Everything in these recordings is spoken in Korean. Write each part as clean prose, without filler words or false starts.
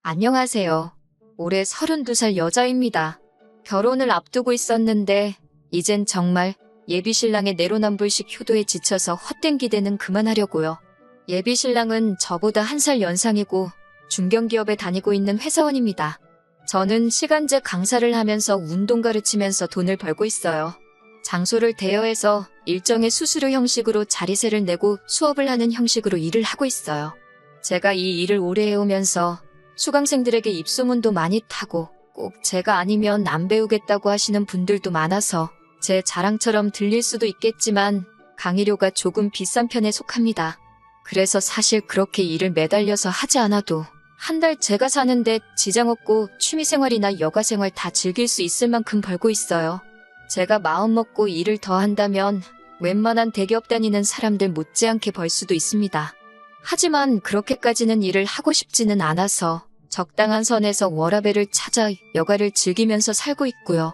안녕하세요. 올해 32살 여자입니다. 결혼을 앞두고 있었는데 이젠 정말 예비신랑의 내로남불식 효도에 지쳐서 헛된 기대는 그만하려고요. 예비신랑은 저보다 1살 연상이고 중견기업에 다니고 있는 회사원입니다. 저는 시간제 강사를 하면서 운동 가르치면서 돈을 벌고 있어요. 장소를 대여해서 일정의 수수료 형식으로 자리세를 내고 수업을 하는 형식으로 일을 하고 있어요. 제가 이 일을 오래 해오면서 수강생들에게 입소문도 많이 타고 꼭 제가 아니면 안 배우겠다고 하시는 분들도 많아서 제 자랑처럼 들릴 수도 있겠지만 강의료가 조금 비싼 편에 속합니다. 그래서 사실 그렇게 일을 매달려서 하지 않아도 한 달 제가 사는데 지장 없고 취미생활이나 여가생활 다 즐길 수 있을 만큼 벌고 있어요. 제가 마음먹고 일을 더 한다면 웬만한 대기업 다니는 사람들 못지않게 벌 수도 있습니다. 하지만 그렇게까지는 일을 하고 싶지는 않아서 적당한 선에서 워라밸을 찾아 여가를 즐기면서 살고 있고요.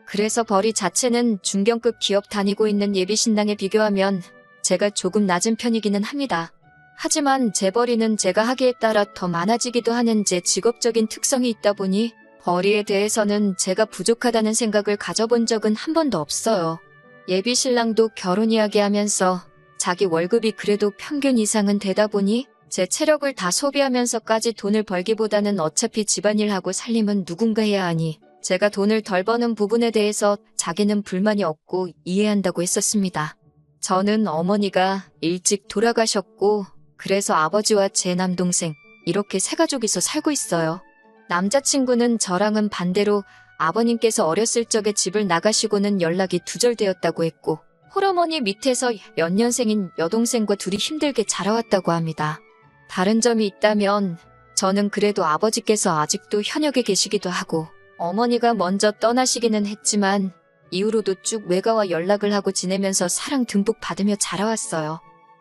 그래서 벌이 자체는 중견급 기업 다니고 있는 예비신랑에 비교하면 제가 조금 낮은 편이기는 합니다. 하지만 제 벌이는 제가 하기에 따라 더 많아지기도 하는 제 직업적인 특성이 있다 보니 벌이에 대해서는 제가 부족하다는 생각을 가져본 적은 한 번도 없어요. 예비신랑도 결혼 이야기하면서 자기 월급이 그래도 평균 이상은 되다 보니 제 체력을 다 소비하면서까지 돈을 벌기보다는 어차피 집안일하고 살림은 누군가 해야 하니 제가 돈을 덜 버는 부분에 대해서 자기는 불만이 없고 이해한다고 했었습니다. 저는 어머니가 일찍 돌아가셨고 그래서 아버지와 제 남동생 이렇게 세 가족이서 살고 있어요. 남자친구는 저랑은 반대로 아버님께서 어렸을 적에 집을 나가시고는 연락이 두절되었다고 했고 홀어머니 밑에서 연년생인 여동생과 둘이 힘들게 자라왔다고 합니다. 다른 점이 있다면 저는 그래도 아버지께서 아직도 현역에 계시기도 하고 어머니가 먼저 떠나시기는 했지만 이후로도 쭉 외가와 연락을 하고 지내면서 사랑 듬뿍 받으며 자라왔어요.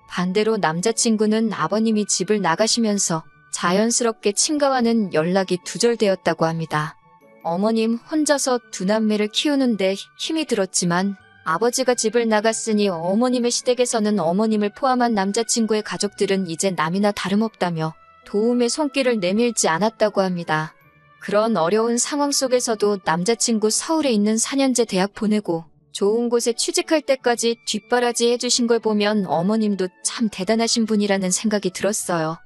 반대로 남자친구는 아버님이 집을 나가시면서 자연스럽게 친가와는 연락이 두절되었다고 합니다. 어머님 혼자서 두 남매를 키우는데 힘이 들었지만 아버지가 집을 나갔으니 어머님의 시댁에서는 어머님을 포함한 남자친구의 가족들은 이제 남이나 다름없다며 도움의 손길을 내밀지 않았다고 합니다. 그런 어려운 상황 속에서도 남자친구 서울에 있는 4년제 대학 보내고 좋은 곳에 취직할 때까지 뒷바라지 해주신 걸 보면 어머님도 참 대단하신 분이라는 생각이 들었어요.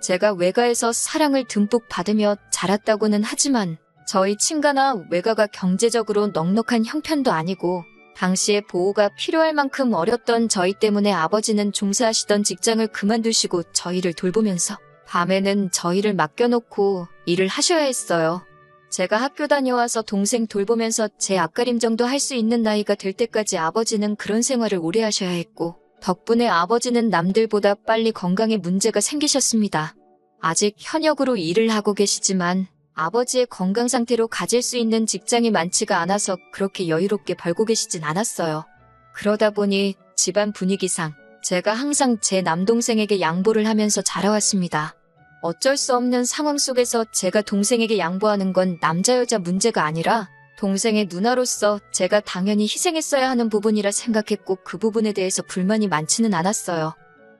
제가 외가에서 사랑을 듬뿍 받으며 자랐다고는 하지만 저희 친가나 외가가 경제적으로 넉넉한 형편도 아니고 당시에 보호가 필요할 만큼 어렸던 저희 때문에 아버지는 종사하시던 직장을 그만두시고 저희를 돌보면서 밤에는 저희를 맡겨놓고 일을 하셔야 했어요. 제가 학교 다녀와서 동생 돌보면서 제 앞가림 정도 할 수 있는 나이가 될 때까지 아버지는 그런 생활을 오래 하셔야 했고 덕분에 아버지는 남들보다 빨리 건강에 문제가 생기셨습니다. 아직 현역으로 일을 하고 계시지만 아버지의 건강 상태로 가질 수 있는 직장이 많지가 않아서 그렇게 여유롭게 벌고 계시진 않았어요. 그러다 보니 집안 분위기상 제가 항상 제 남동생에게 양보를 하면서 자라왔습니다. 어쩔 수 없는 상황 속에서 제가 동생에게 양보하는 건 남자 여자 문제가 아니라 동생의 누나로서 제가 당연히 희생했어야 하는 부분이라 생각했고 그 부분에 대해서 불만이 많지는 않았어요.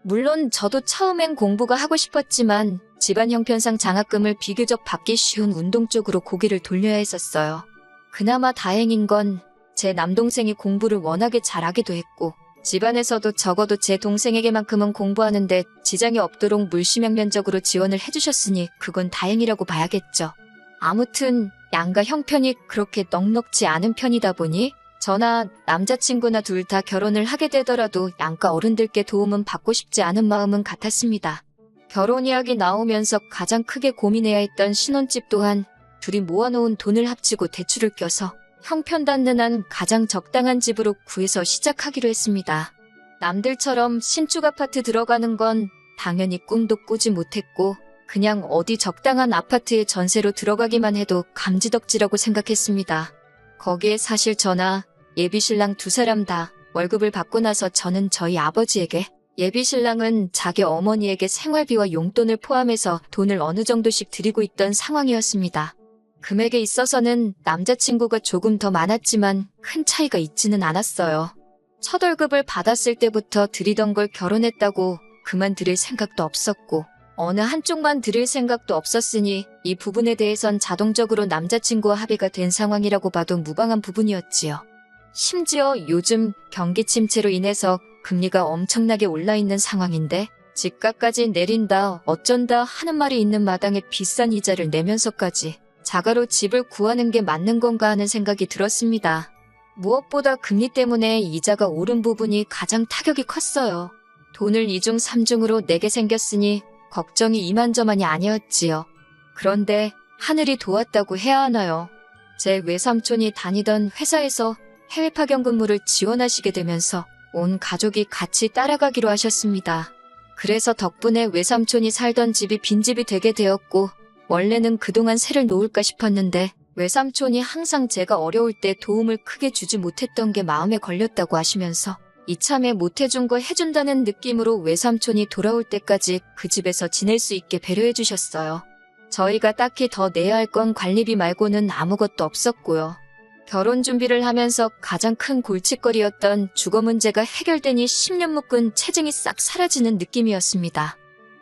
물론 저도 처음엔 공부가 하고 싶었지만 집안 형편상 장학금을 비교적 받기 쉬운 운동 쪽으로 고개를 돌려야 했었어요. 그나마 다행인 건 제 남동생이 공부를 워낙에 잘하기도 했고 집안에서도 적어도 제 동생에게만큼은 공부하는데 지장이 없도록 물심양면적으로 지원을 해주셨으니 그건 다행이라고 봐야겠죠. 아무튼 양가 형편이 그렇게 넉넉지 않은 편이다 보니 저나 남자친구나 둘 다 결혼을 하게 되더라도 양가 어른들께 도움은 받고 싶지 않은 마음은 같았습니다. 결혼 이야기 나오면서 가장 크게 고민해야 했던 신혼집 또한 둘이 모아놓은 돈을 합치고 대출을 껴서 형편 닿는 한 가장 적당한 집으로 구해서 시작하기로 했습니다. 남들처럼 신축 아파트 들어가는 건 당연히 꿈도 꾸지 못했고 그냥 어디 적당한 아파트에 전세로 들어가기만 해도 감지덕지라고 생각했습니다. 거기에 사실 저나 예비신랑 두 사람 다 월급을 받고 나서 저는 저희 아버지에게 예비신랑은 자기 어머니에게 생활비와 용돈을 포함해서 돈을 어느 정도씩 드리고 있던 상황이었습니다. 금액에 있어서는 남자친구가 조금 더 많았지만 큰 차이가 있지는 않았어요. 첫 월급을 받았을 때부터 드리던 걸 결혼했다고 그만 드릴 생각도 없었고 어느 한쪽만 들을 생각도 없었으니 이 부분에 대해선 자동적으로 남자친구와 합의가 된 상황이라고 봐도 무방한 부분이었지요. 심지어 요즘 경기 침체로 인해서 금리가 엄청나게 올라 있는 상황인데 집값까지 내린다 어쩐다 하는 말이 있는 마당에 비싼 이자를 내면서까지 자가로 집을 구하는 게 맞는 건가 하는 생각이 들었습니다. 무엇보다 금리 때문에 이자가 오른 부분이 가장 타격이 컸어요. 돈을 이중 삼중으로 내게 생겼으니 걱정이 이만저만이 아니었지요. 그런데 하늘이 도왔다고 해야 하나요? 제 외삼촌이 다니던 회사에서 해외 파견 근무를 지원하시게 되면서 온 가족이 같이 따라가기로 하셨습니다. 그래서 덕분에 외삼촌이 살던 집이 빈집이 되게 되었고 원래는 그동안 세를 놓을까 싶었는데 외삼촌이 항상 제가 어려울 때 도움을 크게 주지 못했던 게 마음에 걸렸다고 하시면서 이참에 못해준 거 해준다는 느낌으로 외삼촌이 돌아올 때까지 그 집에서 지낼 수 있게 배려해 주셨어요. 저희가 딱히 더 내야 할 건 관리비 말고는 아무것도 없었고요. 결혼 준비를 하면서 가장 큰 골칫거리였던 주거 문제가 해결되니 10년 묶은 체증이 싹 사라지는 느낌이었습니다.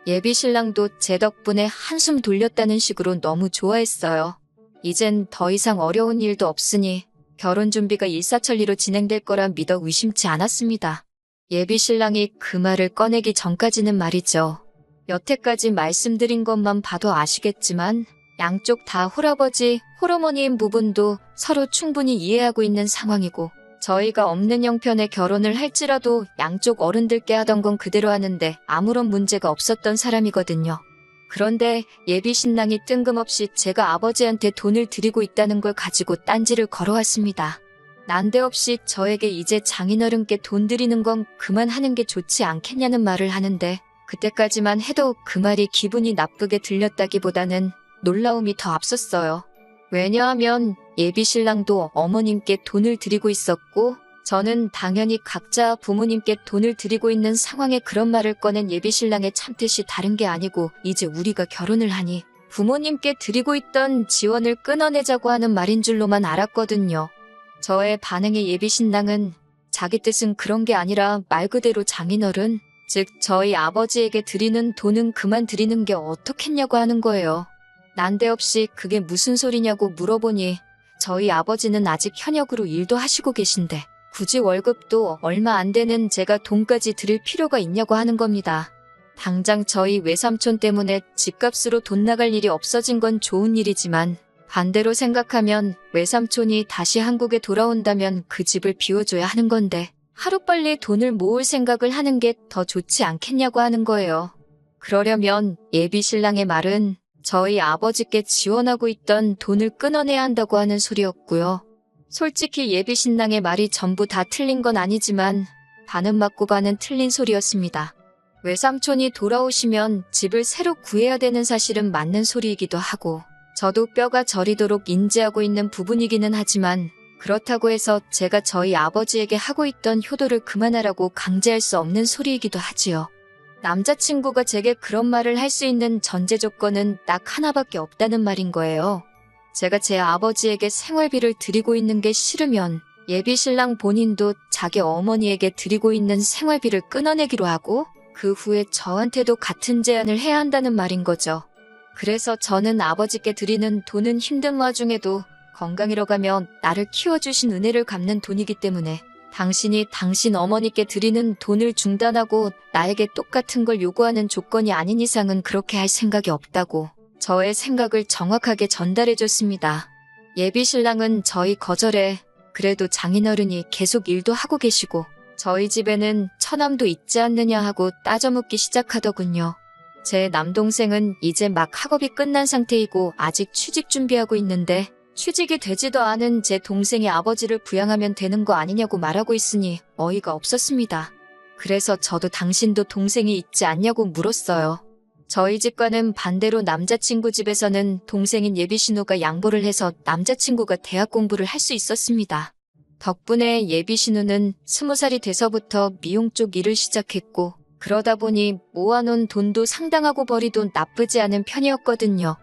예비 신랑도 제 덕분에 한숨 돌렸다는 식으로 너무 좋아했어요. 이젠 더 이상 어려운 일도 없으니 결혼 준비가 일사천리로 진행될 거라 믿어 의심치 않았습니다. 예비 신랑이 그 말을 꺼내기 전까지는 말이죠. 여태까지 말씀드린 것만 봐도 아시겠지만 양쪽 다 홀아버지, 홀어머니인 부분도 서로 충분히 이해하고 있는 상황이고 저희가 없는 형편의 결혼을 할지라도 양쪽 어른들께 하던 건 그대로 하는데 아무런 문제가 없었던 사람이거든요. 그런데 예비 신랑이 뜬금없이 제가 아버지한테 돈을 드리고 있다는 걸 가지고 딴지를 걸어왔습니다. 난데없이 저에게 이제 장인어른께 돈 드리는 건 그만하는 게 좋지 않겠냐는 말을 하는데 그때까지만 해도 그 말이 기분이 나쁘게 들렸다기보다는 놀라움이 더 앞섰어요. 왜냐하면 예비 신랑도 어머님께 돈을 드리고 있었고 저는 당연히 각자 부모님께 돈을 드리고 있는 상황에 그런 말을 꺼낸 예비 신랑의 참뜻이 다른 게 아니고 이제 우리가 결혼을 하니 부모님께 드리고 있던 지원을 끊어내자고 하는 말인 줄로만 알았거든요. 저의 반응에 예비 신랑은 자기 뜻은 그런 게 아니라 말 그대로 장인어른, 즉 저희 아버지에게 드리는 돈은 그만 드리는 게 어떻겠냐고 하는 거예요. 난데없이 그게 무슨 소리냐고 물어보니 저희 아버지는 아직 현역으로 일도 하시고 계신데 굳이 월급도 얼마 안 되는 제가 돈까지 드릴 필요가 있냐고 하는 겁니다. 당장 저희 외삼촌 때문에 집값으로 돈 나갈 일이 없어진 건 좋은 일이지만 반대로 생각하면 외삼촌이 다시 한국에 돌아온다면 그 집을 비워줘야 하는 건데 하루빨리 돈을 모을 생각을 하는 게 더 좋지 않겠냐고 하는 거예요. 그러려면 예비 신랑의 말은 저희 아버지께 지원하고 있던 돈을 끊어내야 한다고 하는 소리였고요. 솔직히 예비 신랑의 말이 전부 다 틀린 건 아니지만 반은 맞고 반은 틀린 소리였습니다. 외삼촌이 돌아오시면 집을 새로 구해야 되는 사실은 맞는 소리이기도 하고 저도 뼈가 저리도록 인지하고 있는 부분이기는 하지만 그렇다고 해서 제가 저희 아버지에게 하고 있던 효도를 그만하라고 강제할 수 없는 소리이기도 하지요. 남자친구가 제게 그런 말을 할 수 있는 전제 조건은 딱 하나밖에 없다는 말인 거예요. 제가 제 아버지에게 생활비를 드리고 있는 게 싫으면 예비 신랑 본인도 자기 어머니에게 드리고 있는 생활비를 끊어내기로 하고 그 후에 저한테도 같은 제안을 해야 한다는 말인 거죠. 그래서 저는 아버지께 드리는 돈은 힘든 와중에도 건강 잃어가며 나를 키워주신 은혜를 갚는 돈이기 때문에 당신이 당신 어머니께 드리는 돈을 중단하고 나에게 똑같은 걸 요구하는 조건이 아닌 이상은 그렇게 할 생각이 없다고 저의 생각을 정확하게 전달해줬습니다. 예비 신랑은 저희 거절에 그래도 장인어른이 계속 일도 하고 계시고 저희 집에는 처남도 있지 않느냐 하고 따져묻기 시작하더군요. 제 남동생은 이제 막 학업이 끝난 상태이고 아직 취직 준비하고 있는데 취직이 되지도 않은 제 동생이 아버지를 부양하면 되는 거 아니냐고 말하고 있으니 어이가 없었습니다. 그래서 저도 당신도 동생이 있지 않냐고 물었어요. 저희 집과는 반대로 남자친구 집에서는 동생인 예비신우가 양보를 해서 남자친구가 대학 공부를 할 수 있었습니다. 덕분에 예비신우는 20살이 돼서부터 미용 쪽 일을 시작했고 그러다 보니 모아놓은 돈도 상당하고 벌이도 나쁘지 않은 편이었거든요.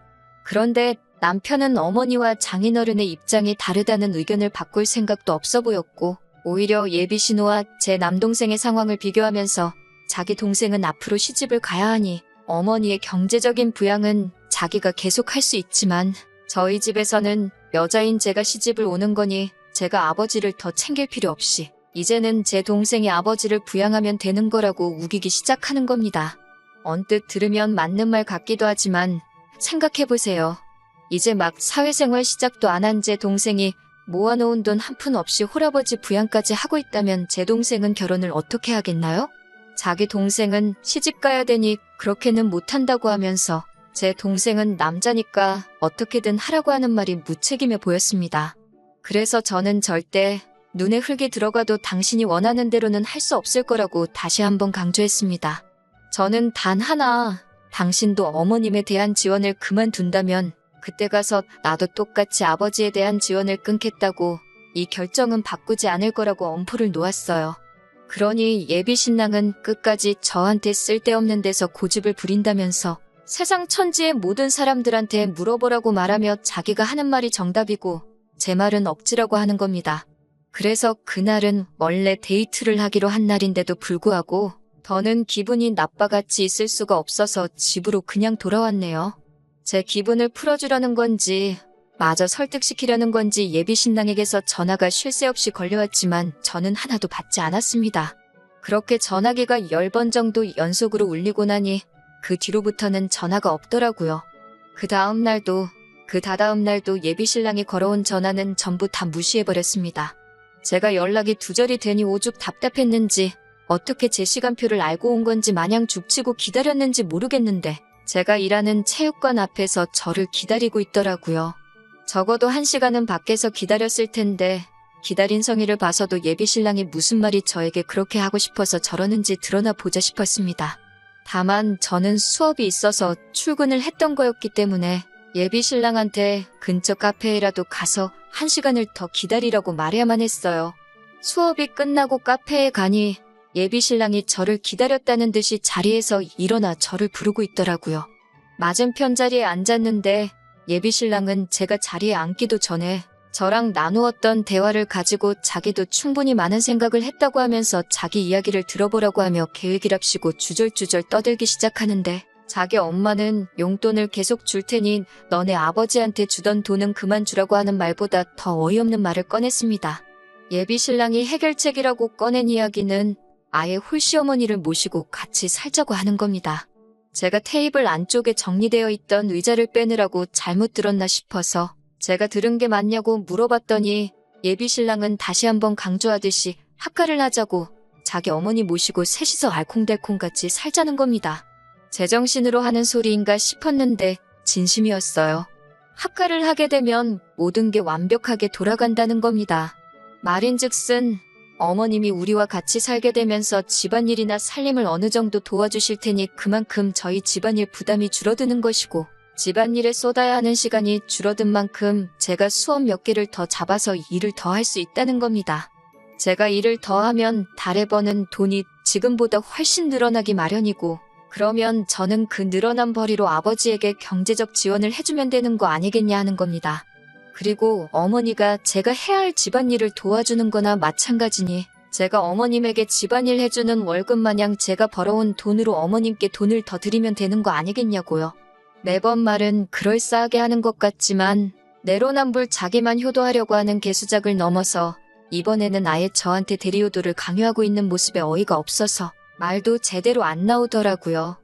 그런데 남편은 어머니와 장인어른의 입장이 다르다는 의견을 바꿀 생각도 없어 보였고 오히려 예비신우와 제 남동생의 상황을 비교하면서 자기 동생은 앞으로 시집을 가야 하니 어머니의 경제적인 부양은 자기가 계속 할 수 있지만 저희 집에서는 여자인 제가 시집을 오는 거니 제가 아버지를 더 챙길 필요 없이 이제는 제 동생이 아버지를 부양하면 되는 거라고 우기기 시작하는 겁니다. 언뜻 들으면 맞는 말 같기도 하지만 생각해보세요. 이제 막 사회생활 시작도 안 한 제 동생이 모아놓은 돈 한 푼 없이 홀아버지 부양까지 하고 있다면 제 동생은 결혼을 어떻게 하겠나요? 자기 동생은 시집 가야 되니 그렇게는 못한다고 하면서 제 동생은 남자니까 어떻게든 하라고 하는 말이 무책임해 보였습니다. 그래서 저는 절대 눈에 흙이 들어가도 당신이 원하는 대로는 할 수 없을 거라고 다시 한번 강조했습니다. 저는 단 하나, 당신도 어머님에 대한 지원을 그만둔다면 그때 가서 나도 똑같이 아버지에 대한 지원을 끊겠다고 이 결정은 바꾸지 않을 거라고 엄포를 놓았어요. 그러니 예비 신랑은 끝까지 저한테 쓸데없는 데서 고집을 부린다면서 세상 천지의 모든 사람들한테 물어보라고 말하며 자기가 하는 말이 정답이고 제 말은 억지라고 하는 겁니다. 그래서 그날은 원래 데이트를 하기로 한 날인데도 불구하고 더는 기분이 나빠같이 있을 수가 없어서 집으로 그냥 돌아왔네요. 제 기분을 풀어주려는 건지 마저 설득시키려는 건지 예비 신랑에게서 전화가 쉴 새 없이 걸려왔지만 저는 하나도 받지 않았습니다. 그렇게 전화기가 10번 정도 연속으로 울리고 나니 그 뒤로부터는 전화가 없더라고요. 그 다음 날도 그 다다음 날도 예비 신랑이 걸어온 전화는 전부 다 무시해버렸습니다. 제가 연락이 두절이 되니 오죽 답답했는지 어떻게 제 시간표를 알고 온 건지 마냥 죽치고 기다렸는지 모르겠는데 제가 일하는 체육관 앞에서 저를 기다리고 있더라고요. 적어도 1시간은 밖에서 기다렸을 텐데 기다린 성의를 봐서도 예비 신랑이 무슨 말이 저에게 그렇게 하고 싶어서 저러는지 드러나 보자 싶었습니다. 다만 저는 수업이 있어서 출근을 했던 거였기 때문에 예비 신랑한테 근처 카페에라도 가서 1시간을 더 기다리라고 말해야만 했어요. 수업이 끝나고 카페에 가니 예비 신랑이 저를 기다렸다는 듯이 자리에서 일어나 저를 부르고 있더라고요. 맞은편 자리에 앉았는데 예비 신랑은 제가 자리에 앉기도 전에 저랑 나누었던 대화를 가지고 자기도 충분히 많은 생각을 했다고 하면서 자기 이야기를 들어보라고 하며 계획이랍시고 주절주절 떠들기 시작하는데 자기 엄마는 용돈을 계속 줄 테니 너네 아버지한테 주던 돈은 그만 주라고 하는 말보다 더 어이없는 말을 꺼냈습니다. 예비 신랑이 해결책이라고 꺼낸 이야기는 아예 홀시어머니를 모시고 같이 살자고 하는 겁니다. 제가 테이블 안쪽에 정리되어 있던 의자를 빼느라고 잘못 들었나 싶어서 제가 들은 게 맞냐고 물어봤더니 예비 신랑은 다시 한번 강조하듯이 학가를 하자고 자기 어머니 모시고 셋이서 알콩달콩같이 살자는 겁니다. 제정신으로 하는 소리인가 싶었는데 진심이었어요. 학가를 하게 되면 모든 게 완벽하게 돌아간다는 겁니다. 말인즉슨 어머님이 우리와 같이 살게 되면서 집안일이나 살림을 어느 정도 도와주실 테니 그만큼 저희 집안일 부담이 줄어드는 것이고 집안일에 쏟아야 하는 시간이 줄어든 만큼 제가 수업 몇 개를 더 잡아서 일을 더 할 수 있다는 겁니다. 제가 일을 더 하면 달에 버는 돈이 지금보다 훨씬 늘어나기 마련이고 그러면 저는 그 늘어난 벌이로 아버지에게 경제적 지원을 해주면 되는 거 아니겠냐 하는 겁니다. 그리고 어머니가 제가 해야 할 집안일을 도와주는 거나 마찬가지니 제가 어머님에게 집안일 해주는 월급 마냥 제가 벌어온 돈으로 어머님께 돈을 더 드리면 되는 거 아니겠냐고요. 매번 말은 그럴싸하게 하는 것 같지만 내로남불 자기만 효도하려고 하는 개수작을 넘어서 이번에는 아예 저한테 대리효도를 강요하고 있는 모습에 어이가 없어서 말도 제대로 안 나오더라고요.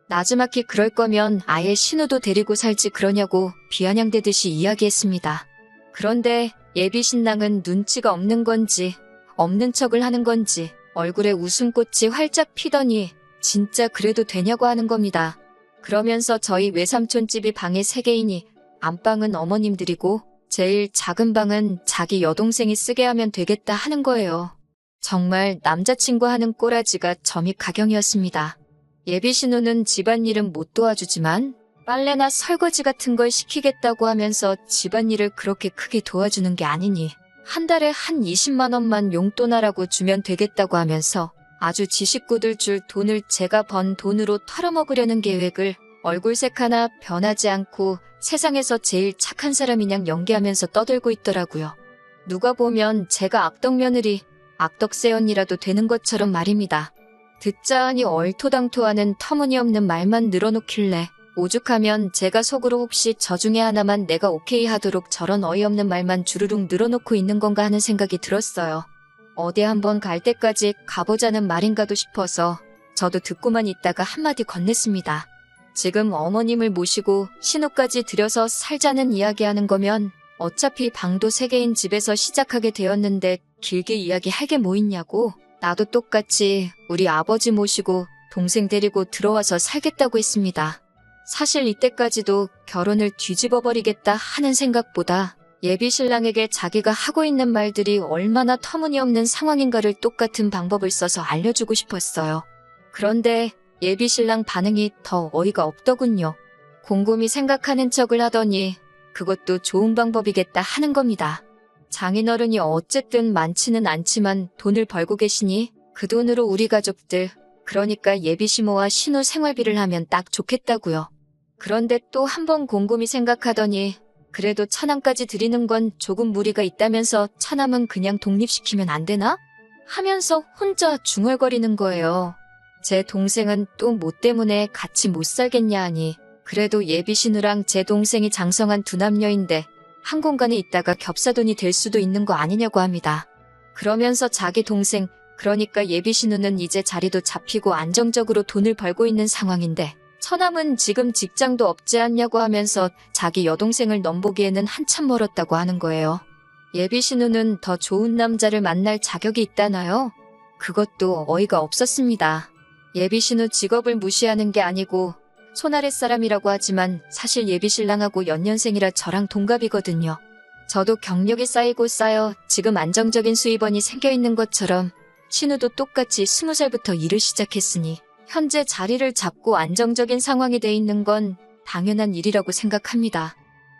나지막히 그럴 거면 아예 신우도 데리고 살지 그러냐고 비아냥대듯이 이야기했습니다. 그런데 예비 신랑은 눈치가 없는 건지 없는 척을 하는 건지 얼굴에 웃음꽃이 활짝 피더니 진짜 그래도 되냐고 하는 겁니다. 그러면서 저희 외삼촌집이 방이 3개이니 안방은 어머님들이고 제일 작은 방은 자기 여동생이 쓰게 하면 되겠다 하는 거예요. 정말 남자친구 하는 꼬라지가 점이 가경이었습니다. 예비 신우는 집안일은 못 도와주지만 빨래나 설거지 같은 걸 시키겠다고 하면서 집안일을 그렇게 크게 도와주는 게 아니니 한 달에 한 20만 원만 용돈하라고 주면 되겠다고 하면서 아주 지 식구들 줄 돈을 제가 번 돈으로 털어먹으려는 계획을 얼굴색 하나 변하지 않고 세상에서 제일 착한 사람이냥 연기하면서 떠들고 있더라고요. 누가 보면 제가 악덕 며느리, 악덕새 언니라도 되는 것처럼 말입니다. 듣자 하니 얼토당토하는 터무니없는 말만 늘어놓길래 오죽하면 제가 속으로 혹시 저 중에 하나만 내가 오케이 하도록 저런 어이없는 말만 주르륵 늘어놓고 있는 건가 하는 생각이 들었어요. 어디 한번 갈 때까지 가보자는 말인가도 싶어서 저도 듣고만 있다가 한마디 건넸습니다. 지금 어머님을 모시고 신우까지 들여서 살자는 이야기하는 거면 어차피 방도 3개인 집에서 시작하게 되었는데 길게 이야기할 게 뭐 있냐고. 나도 똑같이 우리 아버지 모시고 동생 데리고 들어와서 살겠다고 했습니다. 사실 이때까지도 결혼을 뒤집어버리겠다 하는 생각보다 예비 신랑에게 자기가 하고 있는 말들이 얼마나 터무니없는 상황인가를 똑같은 방법을 써서 알려주고 싶었어요. 그런데 예비 신랑 반응이 더 어이가 없더군요. 곰곰이 생각하는 척을 하더니 그것도 좋은 방법이겠다 하는 겁니다. 장인어른이 어쨌든 많지는 않지만 돈을 벌고 계시니 그 돈으로 우리 가족들, 그러니까 예비 시모와 신우 생활비를 하면 딱 좋겠다고요. 그런데 또 한 번 곰곰이 생각하더니 그래도 1,000원까지 드리는 건 조금 무리가 있다면서 1,000원은 그냥 독립시키면 안 되나? 하면서 혼자 중얼거리는 거예요. 제 동생은 또 뭐 때문에 같이 못 살겠냐 하니 그래도 예비 신우랑 제 동생이 장성한 두 남녀인데 한 공간에 있다가 겹사돈이 될 수도 있는 거 아니냐고 합니다. 그러면서 자기 동생, 그러니까 예비 신우는 이제 자리도 잡히고 안정적으로 돈을 벌고 있는 상황인데 처남은 지금 직장도 없지 않냐고 하면서 자기 여동생을 넘보기에는 한참 멀었다고 하는 거예요. 예비 신우는 더 좋은 남자를 만날 자격이 있다나요? 그것도 어이가 없었습니다. 예비 신우 직업을 무시하는 게 아니고 손아랫 사람이라고 하지만 사실 예비 신랑하고 연년생이라 저랑 동갑이거든요. 저도 경력이 쌓이고 쌓여 지금 안정적인 수입원이 생겨있는 것처럼 신우도 똑같이 20살부터 일을 시작했으니 현재 자리를 잡고 안정적인 상황이 돼 있는 건 당연한 일이라고 생각합니다.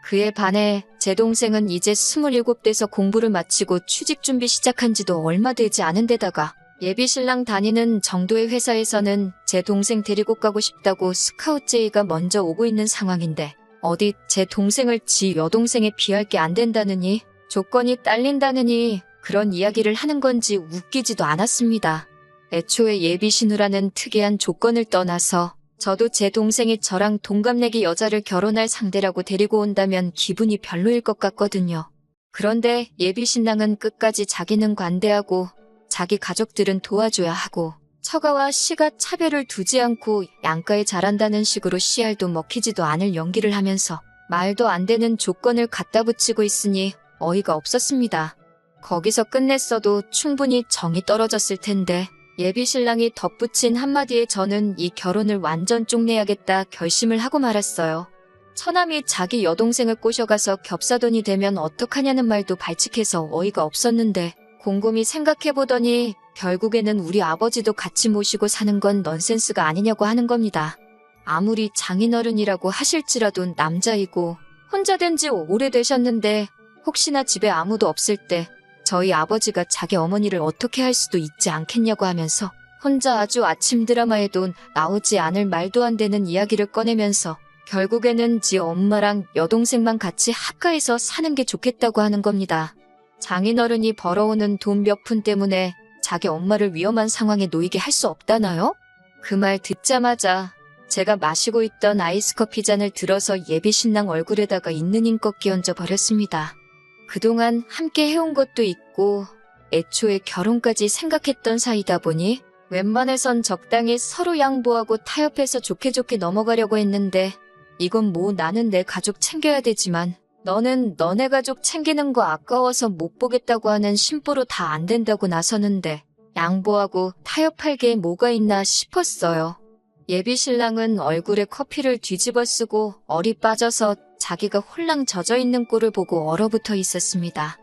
그에 반해 제 동생은 이제 27돼서 공부를 마치고 취직 준비 시작한 지도 얼마 되지 않은 데다가 예비 신랑 다니는 정도의 회사에서는 제 동생 데리고 가고 싶다고 스카우트 제의가 먼저 오고 있는 상황인데 어디 제 동생을 지 여동생에 비할 게 안 된다느니 조건이 딸린다느니 그런 이야기를 하는 건지 웃기지도 않았습니다. 애초에 예비 신우라는 특이한 조건을 떠나서 저도 제 동생이 저랑 동갑내기 여자를 결혼할 상대라고 데리고 온다면 기분이 별로일 것 같거든요. 그런데 예비 신랑은 끝까지 자기는 관대하고 자기 가족들은 도와줘야 하고 처가와 시가 차별을 두지 않고 양가에 잘한다는 식으로 씨알도 먹히지도 않을 연기를 하면서 말도 안 되는 조건을 갖다 붙이고 있으니 어이가 없었습니다. 거기서 끝냈어도 충분히 정이 떨어졌을 텐데 예비 신랑이 덧붙인 한마디에 저는 이 결혼을 완전 쪽내야겠다 결심을 하고 말았어요. 처남이 자기 여동생을 꼬셔가서 겹사돈이 되면 어떡하냐는 말도 발칙해서 어이가 없었는데 곰곰이 생각해보더니 결국에는 우리 아버지도 같이 모시고 사는 건 넌센스가 아니냐고 하는 겁니다. 아무리 장인어른이라고 하실지라도 남자이고 혼자 된 지 오래되셨는데 혹시나 집에 아무도 없을 때 저희 아버지가 자기 어머니를 어떻게 할 수도 있지 않겠냐고 하면서 혼자 아주 아침 드라마에도 나오지 않을 말도 안 되는 이야기를 꺼내면서 결국에는 지 엄마랑 여동생만 같이 합가해서 사는 게 좋겠다고 하는 겁니다. 장인어른이 벌어오는 돈 몇 푼 때문에 자기 엄마를 위험한 상황에 놓이게 할 수 없다나요? 그 말 듣자마자 제가 마시고 있던 아이스커피 잔을 들어서 예비 신랑 얼굴에다가 있는 힘껏 끼얹어 버렸습니다. 그동안 함께 해온 것도 있고 애초에 결혼까지 생각했던 사이다 보니 웬만해선 적당히 서로 양보하고 타협해서 좋게 좋게 넘어가려고 했는데 이건 뭐 나는 내 가족 챙겨야 되지만 너는 너네 가족 챙기는 거 아까워서 못 보겠다고 하는 심보로 다 안 된다고 나서는데 양보하고 타협할 게 뭐가 있나 싶었어요. 예비 신랑은 얼굴에 커피를 뒤집어 쓰고 얼이 빠져서 자기가 홀랑 젖어있는 꼴을 보고 얼어붙어 있었습니다.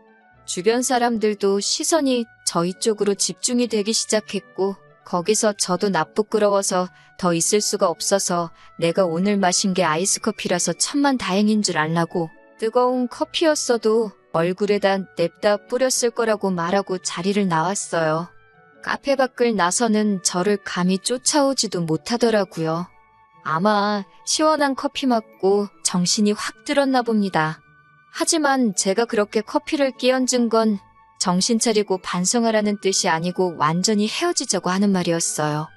주변 사람들도 시선이 저희 쪽으로 집중이 되기 시작했고 거기서 저도 나쁘끄러워서 더 있을 수가 없어서 내가 오늘 마신 게 아이스커피라서 천만다행인 줄 알라고 뜨거운 커피였어도 얼굴에다 냅다 뿌렸을 거라고 말하고 자리를 나왔어요. 카페 밖을 나서는 저를 감히 쫓아오지도 못하더라고요. 아마 시원한 커피 맞고 정신이 확 들었나 봅니다. 하지만 제가 그렇게 커피를 끼얹은 건 정신 차리고 반성하라는 뜻이 아니고 완전히 헤어지자고 하는 말이었어요.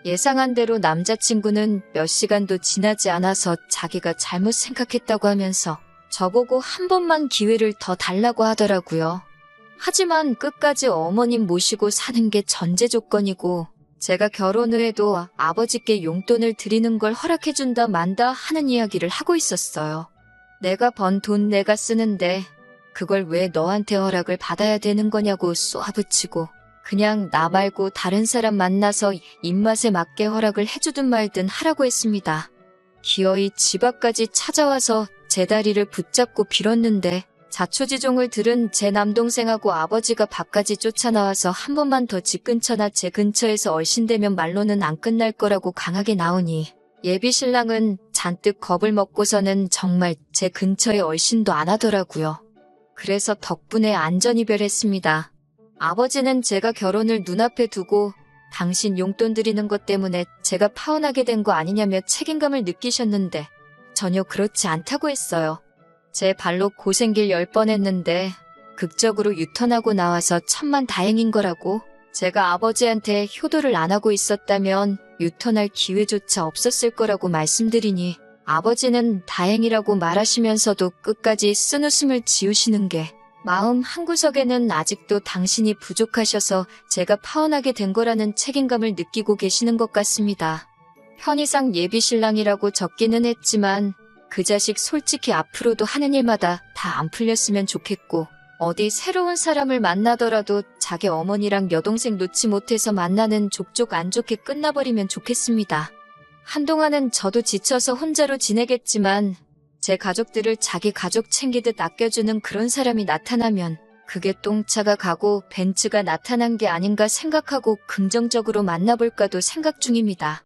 예상한 대로 남자친구는 몇 시간도 지나지 않아서 자기가 잘못 생각했다고 하면서 저보고 한 번만 기회를 더 달라고 하더라고요. 하지만 끝까지 어머님 모시고 사는 게 전제 조건이고 제가 결혼 후에도 아버지께 용돈을 드리는 걸 허락해준다 만다 하는 이야기를 하고 있었어요. 내가 번 돈 내가 쓰는데 그걸 왜 너한테 허락을 받아야 되는 거냐고 쏘아붙이고 그냥 나 말고 다른 사람 만나서 입맛에 맞게 허락을 해주든 말든 하라고 했습니다. 기어이 집 앞까지 찾아와서 제 다리를 붙잡고 빌었는데 자초지종을 들은 제 남동생하고 아버지가 밖까지 쫓아나와서 한 번만 더 집 근처나 제 근처에서 얼씬대면 말로는 안 끝날 거라고 강하게 나오니 예비 신랑은 잔뜩 겁을 먹고서는 정말 제 근처에 얼씬도 안 하더라고요. 그래서 덕분에 안전이별했습니다. 아버지는 제가 결혼을 눈앞에 두고 당신 용돈 드리는 것 때문에 제가 파혼하게 된 거 아니냐며 책임감을 느끼셨는데 전혀 그렇지 않다고 했어요. 제 발로 고생길 10번 했는데 극적으로 유턴하고 나와서 천만다행인 거라고. 제가 아버지한테 효도를 안 하고 있었다면 유턴할 기회조차 없었을 거라고 말씀드리니 아버지는 다행이라고 말하시면서도 끝까지 쓴웃음을 지으시는 게 마음 한구석에는 아직도 당신이 부족하셔서 제가 파혼하게 된 거라는 책임감을 느끼고 계시는 것 같습니다. 편의상 예비신랑이라고 적기는 했지만 그 자식 솔직히 앞으로도 하는 일마다 다 안 풀렸으면 좋겠고 어디 새로운 사람을 만나더라도 자기 어머니랑 여동생 놓지 못해서 만나는 족족 안 좋게 끝나버리면 좋겠습니다. 한동안은 저도 지쳐서 혼자로 지내겠지만 제 가족들을 자기 가족 챙기듯 아껴주는 그런 사람이 나타나면 그게 똥차가 가고 벤츠가 나타난 게 아닌가 생각하고 긍정적으로 만나볼까도 생각 중입니다.